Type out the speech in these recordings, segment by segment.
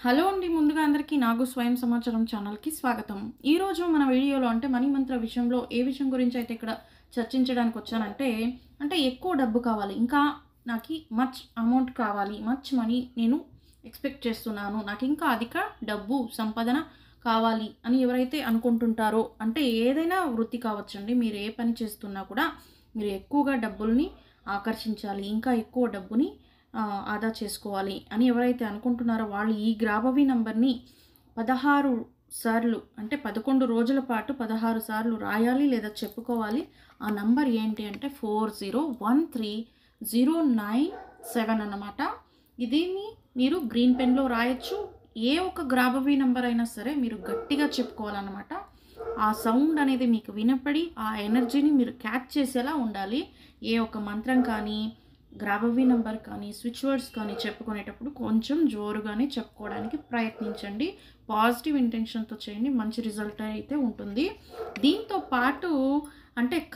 Hello అండి. ముందుగా అందరికీ నాగు స్వయం సమాచారం ఛానల్‌కి స్వాగతం. ఈరోజు మన వీడియోలో అంటే మనీ మంత్ర విషయంలో ఏ విషయం గురించి అయితే ఇక్కడ చర్చించడానికి వచ్చానంటే, ఎక్కువ డబ్బు కావాలి. ఇంకా నాకి మచ్ అమౌంట్ కావాలి. మచ్ మనీ నేను ఎక్స్‌పెక్ట్ చేస్తున్నాను. నాకింకా అధిక డబ్బు సంపాదన కావాలి అని ఎవరైతే అనుకుంటుంటారో, అంటే ఏదైనా వృత్తి కావచ్చండి. మీరు ఏ పని చేస్తున్నా కూడా మీరు ఎక్కువగా డబ్బుల్ని ఆకర్షించాలి. ఇంకా ఎక్కువ డబ్బుని ఆదా చేసుకోవాలి అని ఎవరైతే అనుకుంటున్నారో వాళ్ళు ఈ గ్రాబవి నంబర్ని 16 సార్లు అంటే 11 రోజుల పాటు 16 సార్లు రాయాలి లేదా చెప్పుకోవాలి. ఆ నంబర్ ఏంటి అంటే 401309 అన్నమాట. దీన్ని మీరు గ్రీన్ పెన్లో రాయొచ్చు. ఏ ఒక గ్రాబవి నంబర్ అయినా సరే మీరు గట్టిగా చెప్పుకోవాలన్నమాట. ఆ సౌండ్ అనేది మీకు వినపడి ఆ ఎనర్జీని మీరు క్యాచ్ చేసేలా ఉండాలి. ఏ ఒక మంత్రం కానీ గ్రాబవి నంబర్ కానీ స్విచ్ వర్డ్స్ కానీ చెప్పుకునేటప్పుడు కొంచెం జోరుగానే చెప్పుకోవడానికి ప్రయత్నించండి. పాజిటివ్ ఇంటెన్షన్తో చేయండి. మంచి రిజల్ట్ అయితే ఉంటుంది. దీంతో పాటు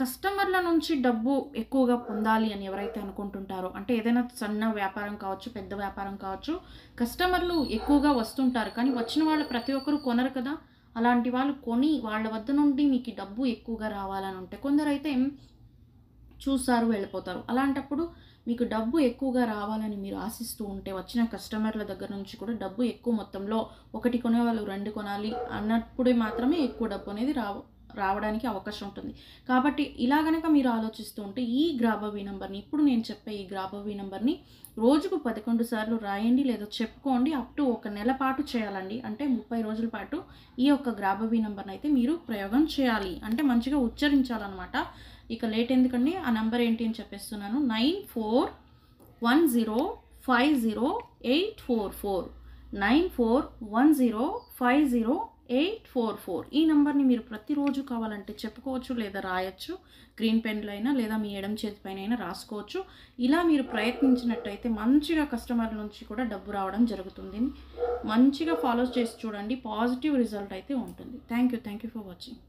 కస్టమర్ల నుంచి డబ్బు ఎక్కువగా పొందాలి అని ఎవరైతే అనుకుంటుంటారో, ఏదైనా చిన్న వ్యాపారం కావచ్చు, పెద్ద వ్యాపారం కావచ్చు, కస్టమర్లు ఎక్కువగా వస్తుంటారు. కానీ వచ్చిన వాళ్ళు ప్రతి ఒక్కరు కొనరు కదా. అలాంటి వాళ్ళు కొని వాళ్ళ వద్ద నుండి మీకు డబ్బు ఎక్కువగా రావాలని ఉంటే, కొందరైతే చూస్తారు వెళ్ళిపోతారు. అలాంటప్పుడు మీకు డబ్బు ఎక్కువగా రావాలని మీరు ఆశిస్తూ ఉంటే వచ్చిన కస్టమర్ల దగ్గర నుంచి కూడా డబ్బు ఎక్కువ మొత్తంలో, ఒకటి కొనేవాళ్ళు 2 కొనాలి అన్నప్పుడే మాత్రమే ఎక్కువ డబ్బు అనేది రావడానికి అవకాశం ఉంటుంది. కాబట్టి ఇలా గనక మీరు ఆలోచిస్తూ ఉంటే ఈ గ్రాబవి నంబర్ని, ఇప్పుడు నేను చెప్పే ఈ గ్రాబవి నంబర్ని రోజుకు 11 సార్లు రాయండి లేదా చెప్పుకోండి. అప్ టు ఒక నెల పాటు చేయాలండి. 30 రోజుల పాటు ఈ యొక్క గ్రాబవి నంబర్ని అయితే మీరు ప్రయోగం చేయాలి. మంచిగా ఉచ్చరించాలన్నమాట. ఇక లేట్ ఎందుకండి, ఆ నంబర్ ఏంటి అని చెప్పేస్తున్నాను. 9410508844 9410508844 ఈ నంబర్ని మీరు ప్రతిరోజు కావాలంటే చెప్పుకోవచ్చు లేదా రాయొచ్చు. గ్రీన్ పెన్లో అయినా లేదా మీ ఎడమ చేతి పైన అయినా రాసుకోవచ్చు. ఇలా మీరు ప్రయత్నించినట్టయితే మంచిగా కస్టమర్ల నుంచి కూడా డబ్బు రావడం జరుగుతుంది. మంచిగా ఫాలో చేసి చూడండి. పాజిటివ్ రిజల్ట్ అయితే ఉంటుంది. Thank you for watching.